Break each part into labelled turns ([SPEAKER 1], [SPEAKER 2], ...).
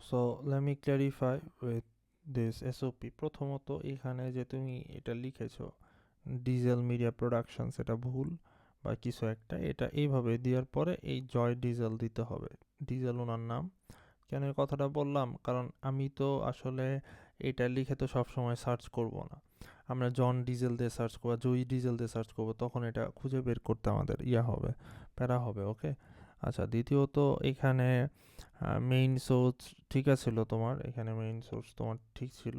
[SPEAKER 1] So let me clarify with this SOP. প্রথমত এখানে যে তুমি এটা লিখেছো ডিজেল মিডিয়া প্রোডাকশনস, এটা ভুল বা কিছু একটা, এটা এইভাবে দেওয়ার পরে এই জয় ডিজেল দিতে হবে। ডিজেল ওনার নাম। কেন এই কথাটা বললাম? কারণ আমি তো আসলে এটা লিখে তো সবসময় সার্চ করব না। আমরা জন ডিজেল দিয়ে সার্চ করবো, জয়ী ডিজেল দিয়ে সার্চ করবো, তখন এটা খুঁজে বের করতে আমাদের হবে, প্যারা হবে। ওকে। আচ্ছা, দ্বিতীয়ত এখানে মেইন সোর্স ঠিক আছিল তোমার, এখানে মেইন সোর্স তোমার ঠিক ছিল।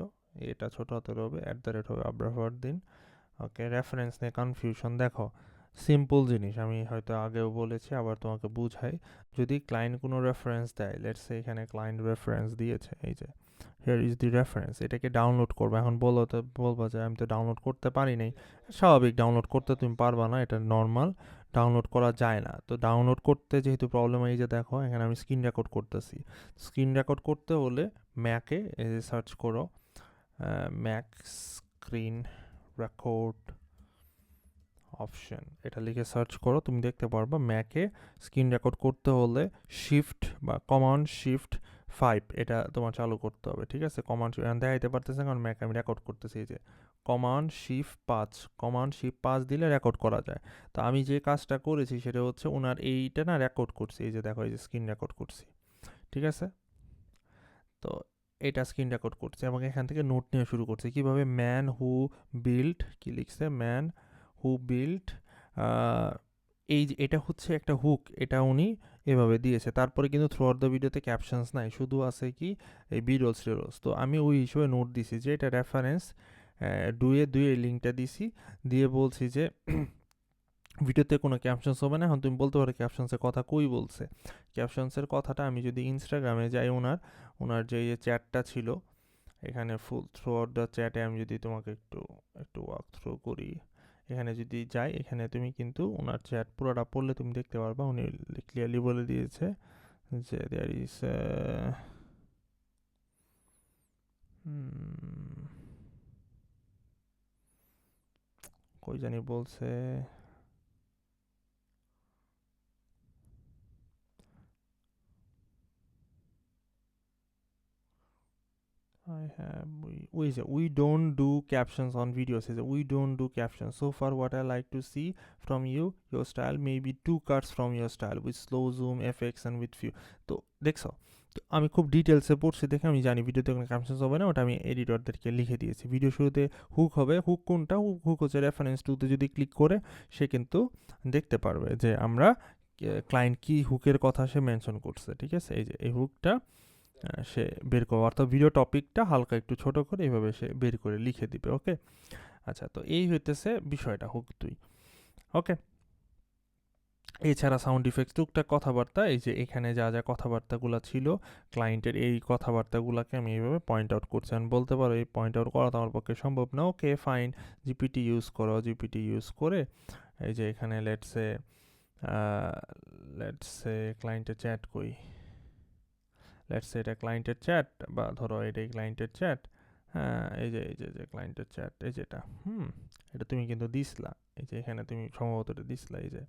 [SPEAKER 1] এটা ছোট হাতের হবে, @ হবে আব্রাফারদিন। ওকে, রেফারেন্স নিয়ে কনফিউশন দেখো, সিম্পল জিনিস আমি হয়তো আগেও বলেছি, আবার তোমাকে বুঝাই। যদি ক্লায়েন্ট কোনো রেফারেন্স দেয়, লেটস সে এখানে ক্লায়েন্ট রেফারেন্স দিয়েছে, এই যে হিয়ার ইজ দি রেফারেন্স, এটাকে ডাউনলোড করবে। এখন বলবো যে আমি তো ডাউনলোড করতে পারি নাই। স্বাভাবিক, ডাউনলোড করতে তুমি পারবা না, এটা নর্মাল, ডাউনলোড করা যায় না। তো ডাউনলোড করতে যেহেতু প্রবলেম, এই যে দেখো এখানে আমি স্ক্রিন রেকর্ড করতেছি। স্ক্রিন রেকর্ড করতে হলে ম্যাকে সার্চ করো, ম্যাক স্ক্রিন রেকর্ড অপশন, এটা লিখে সার্চ করো, তুমি দেখতে পারবা ম্যাকে স্ক্রিন রেকর্ড করতে হলে শিফট বা কমান্ড শিফট 5 এটা তোমার চালু করতে হবে। ঠিক আছে, কমান্ড দেখাইতে পারতেছে কারণ ম্যাক আমি রেকর্ড করতেছি। এই যে কমান্ড শিফট 5 দিলে রেকর্ড করা যায়। তো আমি যে কাজটা করেছি সেটা হচ্ছে ওনার এইটা না রেকর্ড করছি, এই যে দেখো এই যে স্ক্রিন রেকর্ড করছি। ঠিক আছে, তো এটা স্ক্রিন রেকর্ড করছে এবং এখান থেকে নোট নিয়ে শুরু করছে কিভাবে ম্যান হু বিল্ড, কি লিখছে ম্যান হু বিল্ড, এই যে এটা হচ্ছে একটা হুক, এটা উনি এভাবে দিয়েছে। তারপরে কিন্তু থ্রু আউট দ্য ভিডিওতে ক্যাপশনস নাই, শুধু আছে কি এই বিরোলস টিরোলস। তো আমি ওই হিসেবে নোট দিছি যে এটা রেফারেন্স, দুয়ে লিঙ্কটা দিছি, দিয়ে বলছি যে ভিডিওতে কোনো ক্যাপশনস হবে না। এখন তুমি বলতে পারো ক্যাপশনসের কথা কই বলছে। ক্যাপশনসের কথাটা আমি যদি ইনস্টাগ্রামে যাই, ওনার যে চ্যাটটা ছিল এখানে ফুল থ্রু আউট দ্য চ্যাটে আমি যদি তোমাকে একটু একটু ওয়াক থ্রু করি, এখানে যদি যাই, এখানে তুমি কিন্তু ওনার চ্যাট পুরোটা পড়লে তুমি দেখতে পারবা উনি ক্লিয়ারলি বলে দিয়েছে যে দেয়ার ইজ কই জানি বলছে, we don't do captions on videos. We don't do captions. So far, what I like to see from you, your style, maybe 2 cuts from your style with slow zoom effects and with few. তো দেখছো, তো আমি খুব ডিটেলসে পড়ছি দেখে আমি জানি ভিডিওতে কোনো ক্যাপশনস হবে না, ওটা আমি এডিটরদেরকে লিখে দিয়েছি। ভিডিও শুরুতে হুক হবে, হুক কোনটা? হুক হচ্ছে রেফারেন্স টুতে যদি ক্লিক করে সে কিন্তু দেখতে পারবে যে আমরা ক্লায়েন্ট কি হুকের কথা সে মেনশন করছে। ঠিক আছে, এই যে এই হুকটা সে বের করবে, অর্থাৎ ভিডিও টপিকটা হালকা একটু ছোট করে এইভাবে সে বের করে লিখে দিবে। ওকে, আচ্ছা, তো এই হইতেছে বিষয়টা হুক 2। ওকে, এছাড়া সাউন্ড ইফেক্টস, টুকটাক কথাবার্তা, এই যে এখানে যা যা কথাবার্তাগুলো ছিল ক্লায়েন্টের, এই কথাবার্তাগুলোকে আমি এইভাবে পয়েন্ট আউট করছি। আমি বলতে পারো এই পয়েন্ট আউট করা তো আমার পক্ষে সম্ভব না। ওকে ফাইন, জিপিটি ইউজ করো। জিপিটি ইউজ করে এই যে এখানে লেটসে ক্লায়েন্টের চ্যাট কই, লেটস এটা ক্লায়েন্টের চ্যাট, বা ধরো এটাই ক্লায়েন্টের চ্যাট। হ্যাঁ, এই যে ক্লায়েন্টের চ্যাট, এই যেটা এটা তুমি কিন্তু দিসলা, এই যে এখানে তুমি সম্ভবত এটা দিসলা, এই যে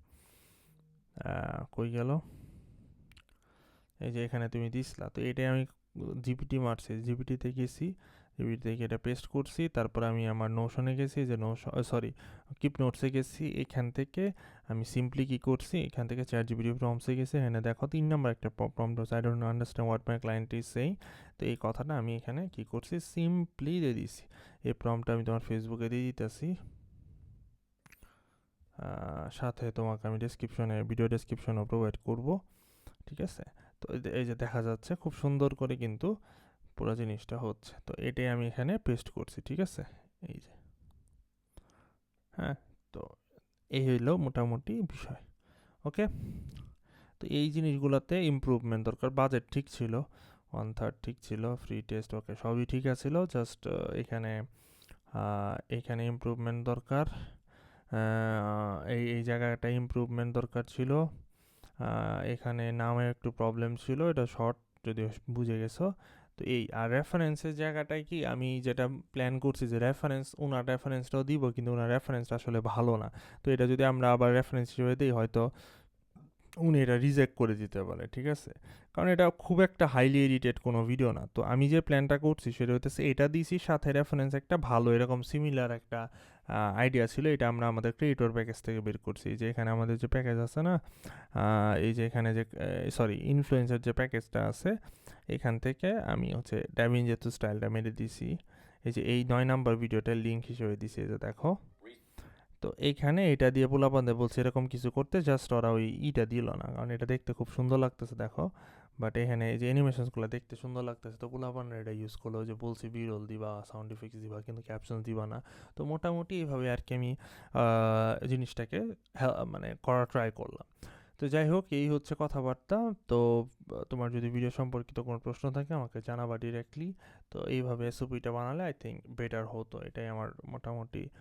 [SPEAKER 1] কই গেল, এই যে এখানে তুমি দিসলা। তো এটাই আমি জিপিটি মারছি, জিপিটিতে গেছি, জিপিটি থেকে এটা পেস্ট করছি, তারপর আমি আমার নোশনে গেছি, যে কিপ নোটসে গেছি, এখান থেকে আমি সিম্পলি কি করছি, এখান থেকে চ্যাট জিপিটি প্রম্পটসে গেছি। এখানে দেখো 3 নম্বর একটা প্রম্পট আছে, I don't understand what my client is saying. তো এই কথাটা আমি এখানে কি করছি, সিম্পলি দিয়ে দিছি। এই প্রম্পটটা আমি তোমার ফেসবুকে দিয়ে দিতেছি, সাথে তোমাকে আমি ডেসক্রিপশনে, ভিডিও ডেসক্রিপশনও প্রোভাইড করব। ঠিক আছে, তো এই যে দেখা যাচ্ছে খুব সুন্দর করে কিন্তু পুরো জিনিসটা হচ্ছে। তো এটাই আমি এখানে পেস্ট করছি। ঠিক আছে, এই যে হ্যাঁ, তো এই হইলো মোটামুটি বিষয়। ওকে, তো এই জিনিসগুলোতে ইমপ্রুভমেন্ট দরকার। বাজেট ঠিক ছিল, 1/3 ঠিক ছিল, ফ্রি টেস্ট ওকে সবই ঠিক আছিল, জাস্ট এখানে ইমপ্রুভমেন্ট দরকার। এই জায়গাটা ইমপ্রুভমেন্ট দরকার ছিল। এখানে নামে একটু প্রবলেম ছিল, এটা শর্ট যদিও বুঝে গেছো। তো এই আর রেফারেন্সের জায়গাটায় কি আমি যেটা প্ল্যান করছি যে ওনার রেফারেন্সটাও দিব, কিন্তু ওনার রেফারেন্সটা আসলে ভালো না। তো এটা যদি আমরা আবার রেফারেন্স হিসেবে দিই, হয়তো উনি এটা রিজেক্ট করে দিতে পারে, ঠিক আছে? কারণ এটা খুব একটা হাইলি এডিটেড কোনো ভিডিও না। তো আমি যে প্ল্যানটা করছি সেটা হইতেছে এটা দিছি, সাথে রেফারেন্স একটা ভালো এরকম সিমিলার একটা আইডিয়া ছিল। এটা আমরা আমাদের ক্রিয়েটর প্যাকেজ থেকে বের করছি। যে এখানে আমাদের যে প্যাকেজ আছে না, এই যে এখানে যে সরি ইনফ্লুয়েন্সার যে প্যাকেজটা আছে, এখান থেকে আমি হচ্ছে ড্যাভিঞ্জেতো স্টাইলটা মেরে দিছি। এই যে এই 9 নাম্বার ভিডিওটার লিঙ্ক হিসেবে দিছি, এই যে দেখো। তো এইখানে এটা দিয়ে পোলাপানদের বলছে এরকম কিছু করতে, জাস্ট ওরা ওই ইটা দিল না, কারণ এটা দেখতে খুব সুন্দর লাগতেছে দেখো। বাট এখানে এই যে অ্যানিমেশনসগুলো দেখতে সুন্দর লাগতেছে, তো পোলাপানরা এটা ইউজ করলো, যে বলছি বিরল দিবা, সাউন্ড ইফেক্টস দিবা, কিন্তু ক্যাপশন দিবা না। তো মোটামুটি এইভাবে আর কি আমি জিনিসটাকে মানে করা ট্রাই করলাম। তো যাই হোক, এই হচ্ছে কথাবার্তা। তো তোমার যদি ভিডিও সম্পর্কিত কোনো প্রশ্ন থাকে আমাকে জানাবা ডিরেক্টলি। তো এইভাবে এসওপিটা বানালে আই থিঙ্ক বেটার হতো, এটাই আমার মোটামুটি